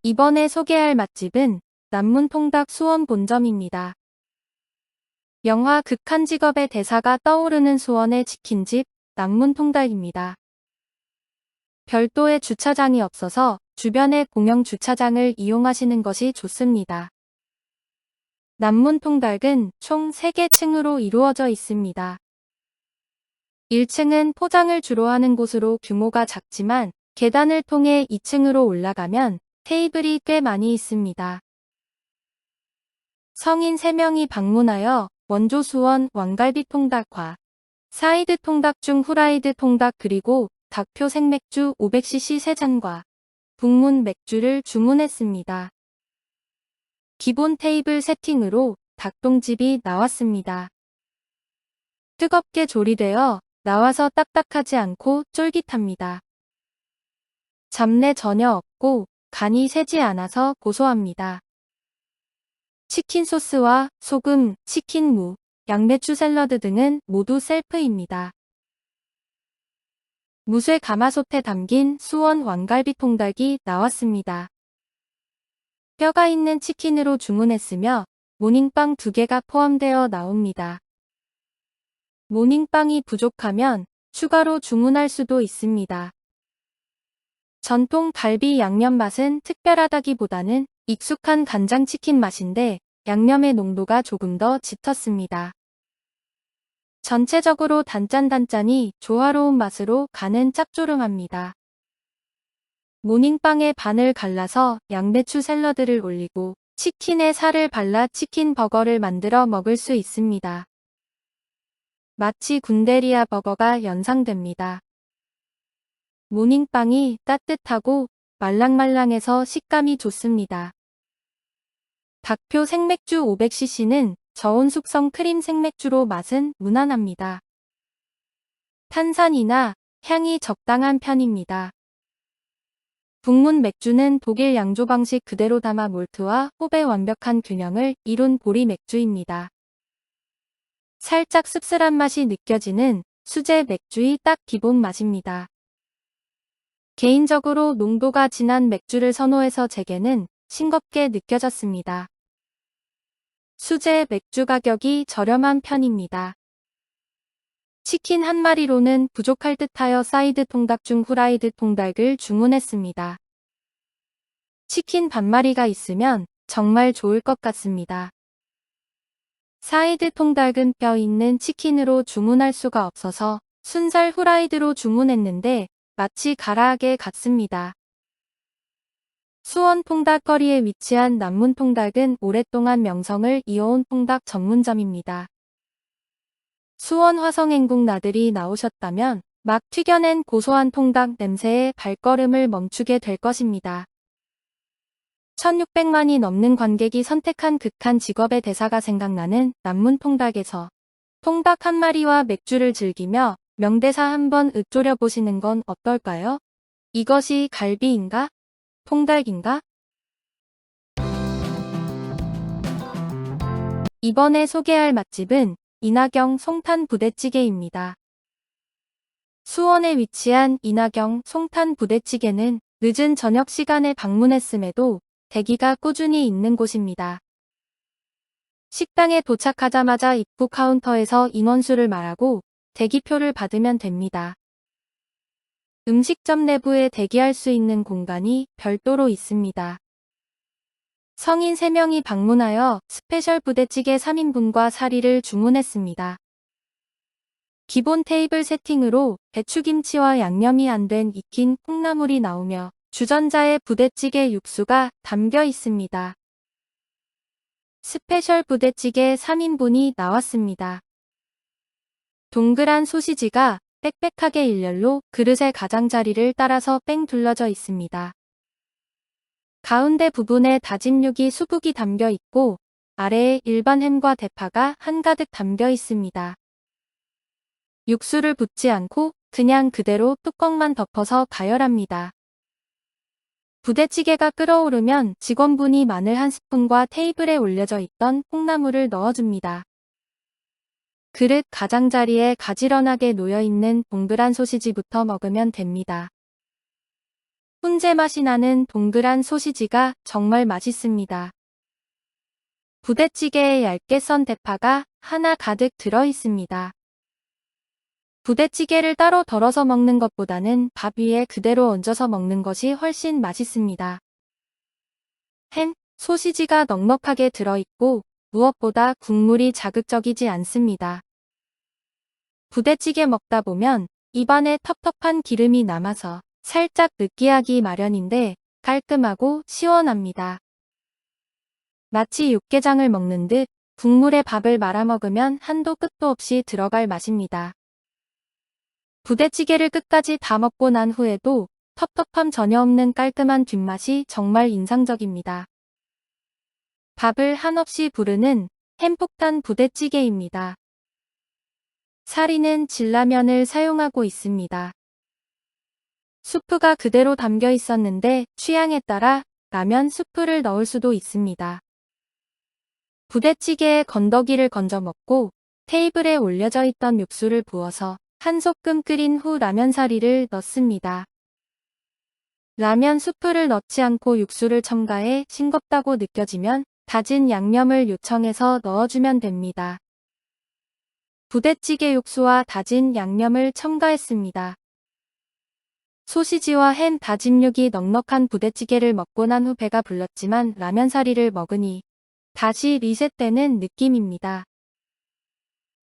이번에 소개할 맛집은 남문통닭 수원 본점입니다. 영화 극한 직업의 대사가 떠오르는 수원의 치킨집 남문통닭입니다. 별도의 주차장이 없어서 주변의 공영 주차장을 이용하시는 것이 좋습니다. 남문통닭은 총 3개 층으로 이루어져 있습니다. 1층은 포장을 주로 하는 곳으로 규모가 작지만 계단을 통해 2층으로 올라가면 테이블이 꽤 많이 있습니다. 성인 3명이 방문하여 원조 수원 왕갈비 통닭과 사이드 통닭 중 후라이드 통닭 그리고 닭표 생맥주 500cc 3잔과 북문 맥주를 주문했습니다. 기본 테이블 세팅으로 닭똥집이 나왔습니다. 뜨겁게 조리되어 나와서 딱딱하지 않고 쫄깃합니다. 잡내 전혀 없고 간이 세지 않아서 고소합니다. 치킨 소스와 소금, 치킨 무, 양배추 샐러드 등은 모두 셀프입니다. 무쇠 가마솥에 담긴 수원 왕갈비 통닭이 나왔습니다. 뼈가 있는 치킨으로 주문했으며 모닝빵 2개가 포함되어 나옵니다. 모닝빵이 부족하면 추가로 주문할 수도 있습니다. 전통 갈비 양념 맛은 특별하다기보다는 익숙한 간장치킨 맛인데 양념의 농도가 조금 더 짙었습니다. 전체적으로 단짠단짠이 조화로운 맛으로 간은 짭조름합니다. 모닝빵에 반을 갈라서 양배추 샐러드를 올리고 치킨에 살을 발라 치킨 버거를 만들어 먹을 수 있습니다. 마치 군대리아 버거가 연상됩니다. 모닝빵이 따뜻하고 말랑말랑해서 식감이 좋습니다. 닭표 생맥주 500cc는 저온 숙성 크림 생맥주로 맛은 무난합니다. 탄산이나 향이 적당한 편입니다. 북문 맥주는 독일 양조 방식 그대로 담아 몰트와 홉의 완벽한 균형을 이룬 보리 맥주입니다. 살짝 씁쓸한 맛이 느껴지는 수제 맥주의 딱 기본 맛입니다. 개인적으로 농도가 진한 맥주를 선호해서 제게는 싱겁게 느껴졌습니다. 수제 맥주 가격이 저렴한 편입니다. 치킨 한 마리로는 부족할 듯하여 사이드 통닭 중 후라이드 통닭을 주문했습니다. 치킨 반마리가 있으면 정말 좋을 것 같습니다. 사이드 통닭은 뼈 있는 치킨으로 주문할 수가 없어서 순살 후라이드로 주문했는데 마치 가라하게 같습니다. 수원 통닭거리에 위치한 남문통닭은 오랫동안 명성을 이어온 통닭 전문점입니다. 수원 화성행궁 나들이 나오셨다면 막 튀겨낸 고소한 통닭 냄새에 발걸음을 멈추게 될 것입니다. 1600만이 넘는 관객이 선택한 극한 직업의 대사가 생각나는 남문통닭에서 통닭 한 마리와 맥주를 즐기며 명대사 한번 읊조려 보시는 건 어떨까요? 이것이 갈비인가? 통닭인가? 이번에 소개할 맛집은 이나경 송탄 부대찌개입니다. 수원에 위치한 이나경 송탄 부대찌개는 늦은 저녁 시간에 방문했음에도 대기가 꾸준히 있는 곳입니다. 식당에 도착하자마자 입구 카운터에서 인원수를 말하고 대기표를 받으면 됩니다. 음식점 내부에 대기할 수 있는 공간이 별도로 있습니다. 성인 3명이 방문하여 스페셜 부대찌개 3인분과 사리를 주문했습니다. 기본 테이블 세팅으로 배추김치와 양념이 안 된 익힌 콩나물이 나오며 주전자에 부대찌개 육수가 담겨 있습니다. 스페셜 부대찌개 3인분이 나왔습니다. 동그란 소시지가 빽빽하게 일렬로 그릇의 가장자리를 따라서 뺑 둘러져 있습니다. 가운데 부분에 다진 육이 수북이 담겨 있고 아래에 일반 햄과 대파가 한가득 담겨 있습니다. 육수를 붓지 않고 그냥 그대로 뚜껑만 덮어서 가열합니다. 부대찌개가 끓어오르면 직원분이 마늘 1스푼과 테이블에 올려져 있던 콩나물을 넣어줍니다. 그릇 가장자리에 가지런하게 놓여있는 동그란 소시지부터 먹으면 됩니다. 훈제 맛이 나는 동그란 소시지가 정말 맛있습니다. 부대찌개에 얇게 썬 대파가 하나 가득 들어 있습니다. 부대찌개를 따로 덜어서 먹는 것보다는 밥 위에 그대로 얹어서 먹는 것이 훨씬 맛있습니다. 햄, 소시지가 넉넉하게 들어있고 무엇보다 국물이 자극적이지 않습니다. 부대찌개 먹다 보면 입안에 텁텁한 기름이 남아서 살짝 느끼하기 마련인데 깔끔하고 시원합니다. 마치 육개장을 먹는 듯 국물에 밥을 말아 먹으면 한도 끝도 없이 들어갈 맛입니다. 부대찌개를 끝까지 다 먹고 난 후에도 텁텁함 전혀 없는 깔끔한 뒷맛이 정말 인상적입니다. 밥을 한없이 부르는 햄폭탄 부대찌개입니다. 사리는 진라면을 사용하고 있습니다. 수프가 그대로 담겨 있었는데 취향에 따라 라면 수프를 넣을 수도 있습니다. 부대찌개에 건더기를 건져 먹고 테이블에 올려져 있던 육수를 부어서 한 소끔 끓인 후 라면 사리를 넣습니다. 라면 수프를 넣지 않고 육수를 첨가해 싱겁다고 느껴지면 다진 양념을 요청해서 넣어주면 됩니다. 부대찌개 육수와 다진 양념을 첨가했습니다. 소시지와 햄 다짐육이 넉넉한 부대찌개를 먹고 난 후 배가 불렀지만 라면 사리를 먹으니 다시 리셋되는 느낌입니다.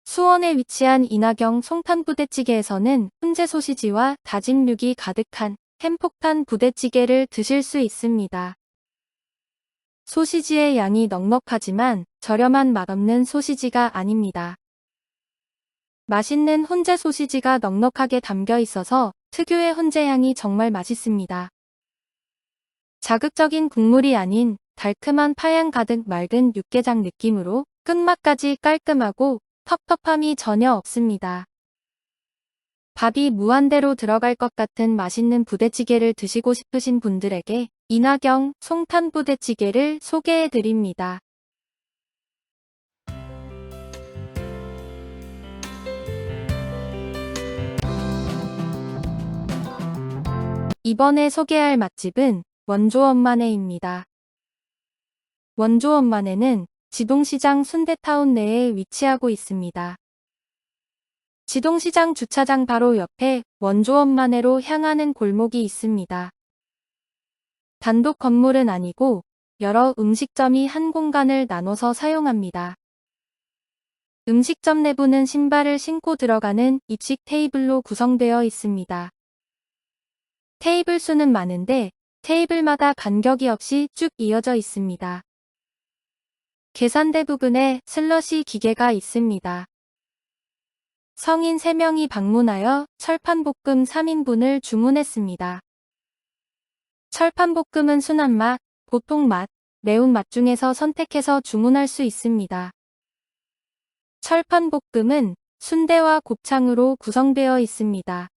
수원에 위치한 이나경 송탄부대찌개에서는 훈제 소시지와 다짐육이 가득한 햄폭탄 부대찌개를 드실 수 있습니다. 소시지의 양이 넉넉하지만 저렴한 맛없는 소시지가 아닙니다. 맛있는 훈제 소시지가 넉넉하게 담겨 있어서 특유의 훈제 향이 정말 맛있습니다. 자극적인 국물이 아닌 달큼한 파향 가득 맑은 육개장 느낌으로 끝맛까지 깔끔하고 텁텁함이 전혀 없습니다. 밥이 무한대로 들어갈 것 같은 맛있는 부대찌개를 드시고 싶으신 분들에게 이나경 송탄 부대찌개를 소개해 드립니다. 이번에 소개할 맛집은 원조엄마네입니다. 원조엄마네는 지동시장 순대타운 내에 위치하고 있습니다. 지동시장 주차장 바로 옆에 원조엄마네로 향하는 골목이 있습니다. 단독 건물은 아니고 여러 음식점이 한 공간을 나눠서 사용합니다. 음식점 내부는 신발을 신고 들어가는 입식 테이블로 구성되어 있습니다. 테이블 수는 많은데 테이블마다 간격이 없이 쭉 이어져 있습니다. 계산대 부분에 슬러시 기계가 있습니다. 성인 3명이 방문하여 철판볶음 3인분을 주문했습니다. 철판볶음은 순한 맛, 보통 맛, 매운맛 중에서 선택해서 주문할 수 있습니다. 철판볶음은 순대와 곱창으로 구성되어 있습니다.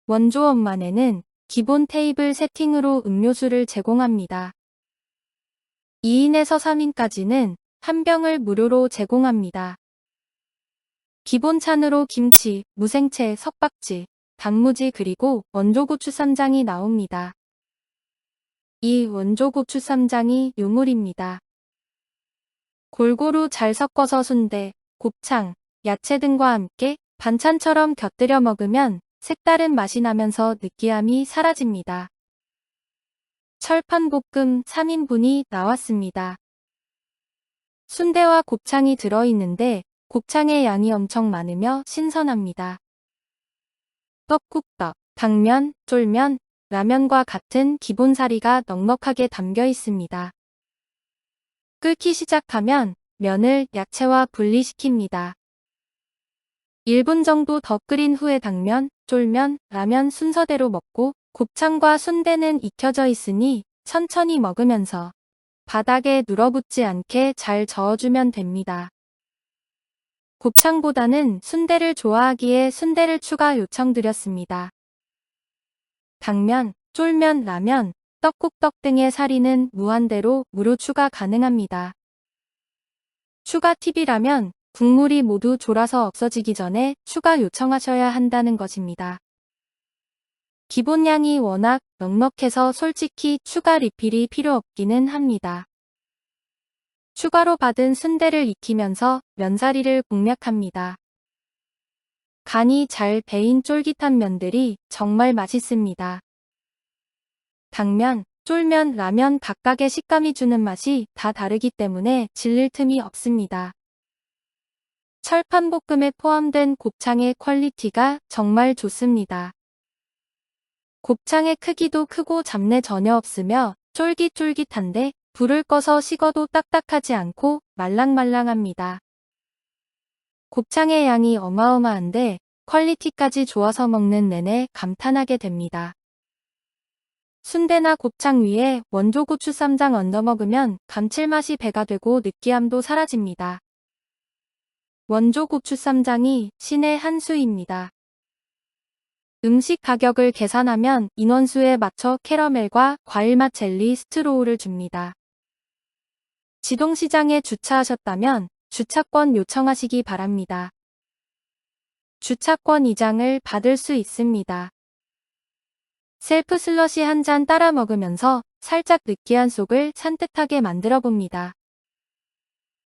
원조엄마네는 기본 테이블 세팅으로 음료수를 제공합니다. 2인에서 3인까지는 한 병을 무료로 제공합니다. 기본 찬으로 김치, 무생채, 석박지, 단무지 그리고 원조고추 쌈장이 나옵니다. 이 원조고추 쌈장이 요물입니다. 골고루 잘 섞어서 순대, 곱창, 야채 등과 함께 반찬처럼 곁들여 먹으면 색다른 맛이 나면서 느끼함이 사라집니다. 철판볶음 3인분이 나왔습니다. 순대와 곱창이 들어있는데 곱창의 양이 엄청 많으며 신선합니다. 떡국떡, 당면, 쫄면, 라면과 같은 기본 사리가 넉넉하게 담겨 있습니다. 끓기 시작하면 면을 야채와 분리시킵니다. 1분 정도 더 끓인 후에 당면, 쫄면, 라면 순서대로 먹고 곱창과 순대는 익혀져 있으니 천천히 먹으면서 바닥에 눌어붙지 않게 잘 저어주면 됩니다. 곱창보다는 순대를 좋아하기에 순대를 추가 요청드렸습니다. 당면, 쫄면, 라면, 떡국떡 등의 사리는 무한대로 무료 추가 가능합니다. 추가 팁이라면 국물이 모두 졸아서 없어지기 전에 추가 요청하셔야 한다는 것입니다. 기본량이 워낙 넉넉해서 솔직히 추가 리필이 필요 없기는 합니다. 추가로 받은 순대를 익히면서 면사리를 공략합니다. 간이 잘 배인 쫄깃한 면들이 정말 맛있습니다. 당면, 쫄면, 라면 각각의 식감이 주는 맛이 다 다르기 때문에 질릴 틈이 없습니다. 철판볶음에 포함된 곱창의 퀄리티가 정말 좋습니다. 곱창의 크기도 크고 잡내 전혀 없으며 쫄깃쫄깃한데 불을 꺼서 식어도 딱딱하지 않고 말랑말랑합니다. 곱창의 양이 어마어마한데 퀄리티까지 좋아서 먹는 내내 감탄하게 됩니다. 순대나 곱창 위에 원조고추 쌈장 얹어 먹으면 감칠맛이 배가 되고 느끼함도 사라집니다. 원조고추 쌈장이 신의 한 수입니다. 음식 가격을 계산하면 인원수에 맞춰 캐러멜과 과일맛 젤리 스트로우를 줍니다. 지동시장에 주차하셨다면 주차권 요청하시기 바랍니다. 주차권 이장을 받을 수 있습니다. 셀프 슬러시 한 잔 따라 먹으면서 살짝 느끼한 속을 산뜻하게 만들어 봅니다.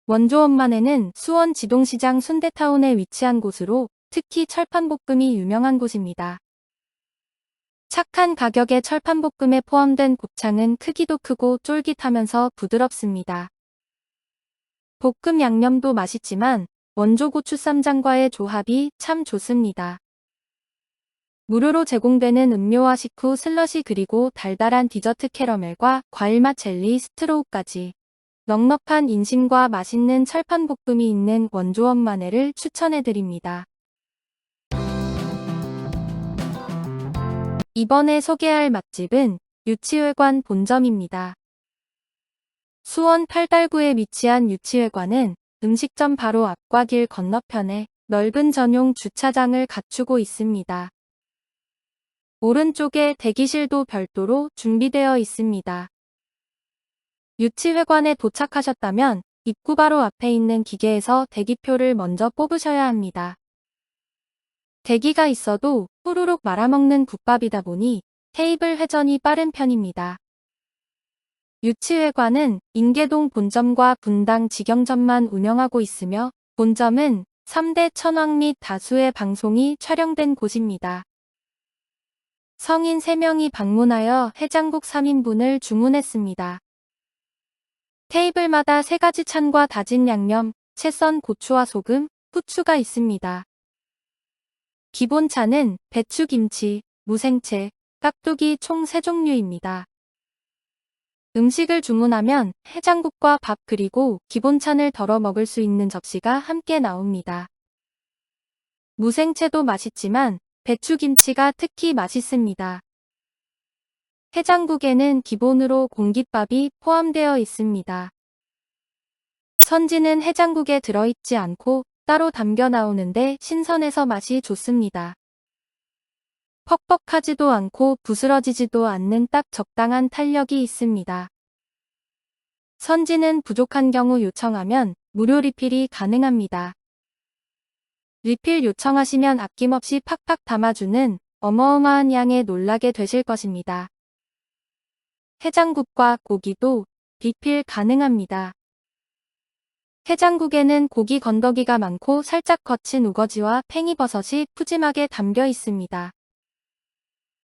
원조원만에는 수원 지동시장 순대타운에 위치한 곳으로 특히 철판볶음이 유명한 곳입니다. 착한 가격에 철판볶음에 포함된 곱창은 크기도 크고 쫄깃하면서 부드럽습니다. 볶음 양념도 맛있지만 원조고추 쌈장과의 조합이 참 좋습니다. 무료로 제공되는 음료와 식후 슬러시 그리고 달달한 디저트 캐러멜과 과일맛 젤리 스트로우까지 넉넉한 인심과 맛있는 철판볶음이 있는 원조원만회를 추천해드립니다. 이번에 소개할 맛집은 유치회관 본점입니다. 수원 팔달구에 위치한 유치회관은 음식점 바로 앞과 길 건너편에 넓은 전용 주차장을 갖추고 있습니다. 오른쪽에 대기실도 별도로 준비되어 있습니다. 유치회관에 도착하셨다면 입구 바로 앞에 있는 기계에서 대기표를 먼저 뽑으셔야 합니다. 대기가 있어도 후루룩 말아먹는 국밥이다 보니 테이블 회전이 빠른 편입니다. 유치회관은 인계동 본점과 분당 직영점만 운영하고 있으며 본점은 3대 천왕 및 다수의 방송이 촬영된 곳입니다. 성인 3명이 방문하여 해장국 3인분을 주문했습니다. 테이블마다 3가지 찬과 다진 양념, 채 썬 고추와 소금, 후추가 있습니다. 기본차는 배추김치, 무생채, 깍두기 총 3종류입니다. 음식을 주문하면 해장국과 밥 그리고 기본찬을 덜어 먹을 수 있는 접시가 함께 나옵니다. 무생채도 맛있지만 배추김치가 특히 맛있습니다. 해장국에는 기본으로 공깃밥이 포함되어 있습니다. 선지는 해장국에 들어있지 않고 따로 담겨 나오는데 신선해서 맛이 좋습니다. 퍽퍽하지도 않고 부스러지지도 않는 딱 적당한 탄력이 있습니다. 선지는 부족한 경우 요청하면 무료 리필이 가능합니다. 리필 요청하시면 아낌없이 팍팍 담아주는 어마어마한 양에 놀라게 되실 것입니다. 해장국과 고기도 리필 가능합니다. 해장국에는 고기 건더기가 많고 살짝 거친 우거지와 팽이버섯이 푸짐하게 담겨 있습니다.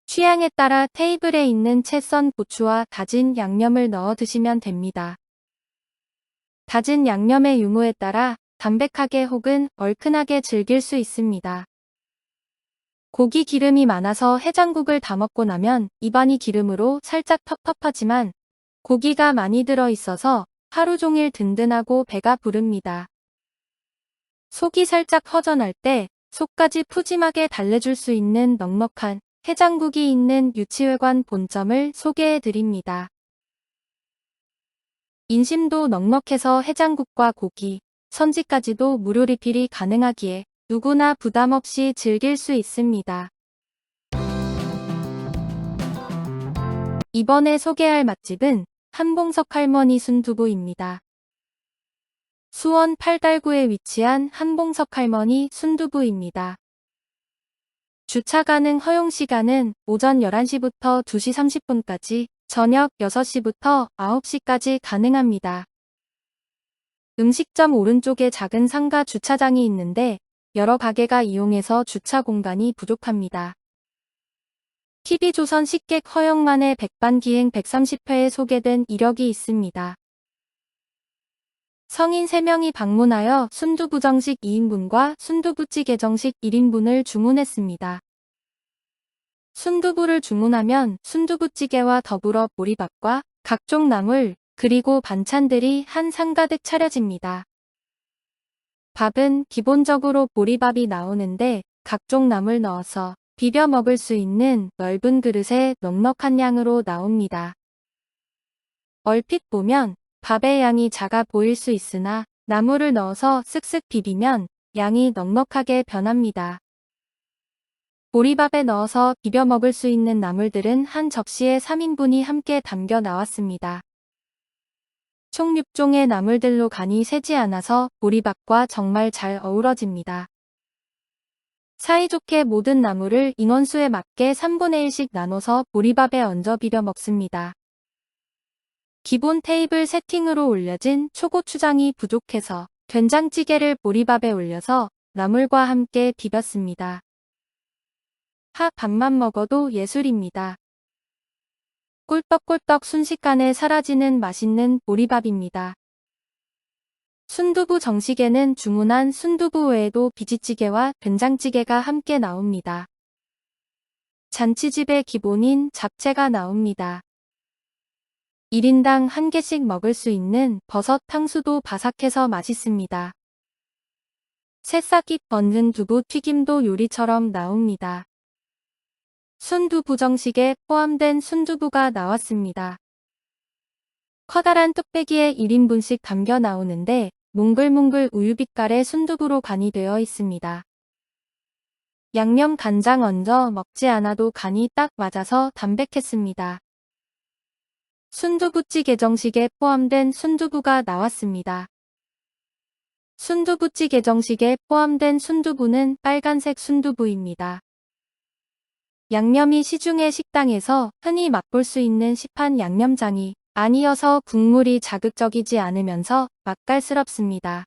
취향에 따라 테이블에 있는 채 썬 고추와 다진 양념을 넣어 드시면 됩니다. 다진 양념의 유무에 따라 담백하게 혹은 얼큰하게 즐길 수 있습니다. 고기 기름이 많아서 해장국을 다 먹고 나면 입안이 기름으로 살짝 텁텁하지만 고기가 많이 들어 있어서 하루 종일 든든하고 배가 부릅니다. 속이 살짝 허전할 때 속까지 푸짐하게 달래줄 수 있는 넉넉한 해장국이 있는 유치회관 본점을 소개해 드립니다. 인심도 넉넉해서 해장국과 고기, 선지까지도 무료 리필이 가능하기에 누구나 부담 없이 즐길 수 있습니다. 이번에 소개할 맛집은 한봉석 할머니 순두부입니다. 수원 팔달구에 위치한 한봉석 할머니 순두부입니다. 주차 가능 허용 시간은 오전 11시부터 2시 30분까지, 저녁 6시부터 9시까지 가능합니다. 음식점 오른쪽에 작은 상가 주차장이 있는데 여러 가게가 이용해서 주차 공간이 부족합니다. TV조선 식객 허용만의 백반기행 130회에 소개된 이력이 있습니다. 성인 3명이 방문하여 순두부 정식 2인분과 순두부찌개 정식 1인분을 주문했습니다. 순두부를 주문하면 순두부찌개와 더불어 보리밥과 각종 나물, 그리고 반찬들이 한 상 가득 차려집니다. 밥은 기본적으로 보리밥이 나오는데 각종 나물 넣어서 비벼 먹을 수 있는 넓은 그릇에 넉넉한 양으로 나옵니다. 얼핏 보면 밥의 양이 작아 보일 수 있으나 나물을 넣어서 쓱쓱 비비면 양이 넉넉하게 변합니다. 보리밥에 넣어서 비벼 먹을 수 있는 나물들은 한 접시에 3인분이 함께 담겨 나왔습니다. 총 6종의 나물들로 간이 세지 않아서 보리밥과 정말 잘 어우러집니다. 사이좋게 모든 나물을 인원수에 맞게 3분의 1씩 나눠서 보리밥에 얹어 비벼 먹습니다. 기본 테이블 세팅으로 올려진 초고추장이 부족해서 된장찌개를 보리밥에 올려서 나물과 함께 비볐습니다. 밥만 먹어도 예술입니다. 꿀떡꿀떡 순식간에 사라지는 맛있는 보리밥입니다. 순두부 정식에는 주문한 순두부 외에도 비지찌개와 된장찌개가 함께 나옵니다. 잔치집의 기본인 잡채가 나옵니다. 1인당 1개씩 먹을 수 있는 버섯 탕수도 바삭해서 맛있습니다. 새싹잎 얹은 두부 튀김도 요리처럼 나옵니다. 순두부 정식에 포함된 순두부가 나왔습니다. 커다란 뚝배기에 1인분씩 담겨 나오는데 몽글몽글 우유빛깔의 순두부로 간이 되어 있습니다. 양념 간장 얹어 먹지 않아도 간이 딱 맞아서 담백했습니다. 순두부찌개 정식에 포함된 순두부가 나왔습니다. 순두부찌개 정식에 포함된 순두부는 빨간색 순두부입니다. 양념이 시중의 식당에서 흔히 맛볼 수 있는 시판 양념장이 아니어서 국물이 자극적이지 않으면서 맛깔스럽습니다.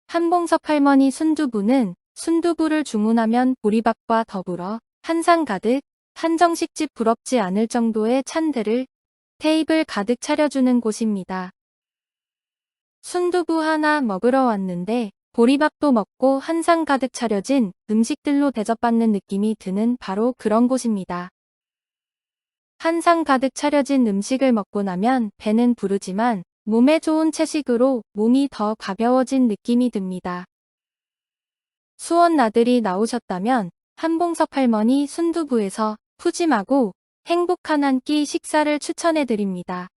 한봉섭 할머니 순두부는 순두부를 주문하면 보리밥과 더불어 한 상 가득, 한정식집 부럽지 않을 정도의 찬들을 테이블 가득 차려주는 곳입니다. 순두부 하나 먹으러 왔는데 보리밥도 먹고 한 상 가득 차려진 음식들로 대접받는 느낌이 드는 바로 그런 곳입니다. 한 상 가득 차려진 음식을 먹고 나면 배는 부르지만 몸에 좋은 채식으로 몸이 더 가벼워진 느낌이 듭니다. 수원 나들이 나오셨다면 한봉섭 할머니 순두부에서 푸짐하고 행복한 한 끼 식사를 추천해드립니다.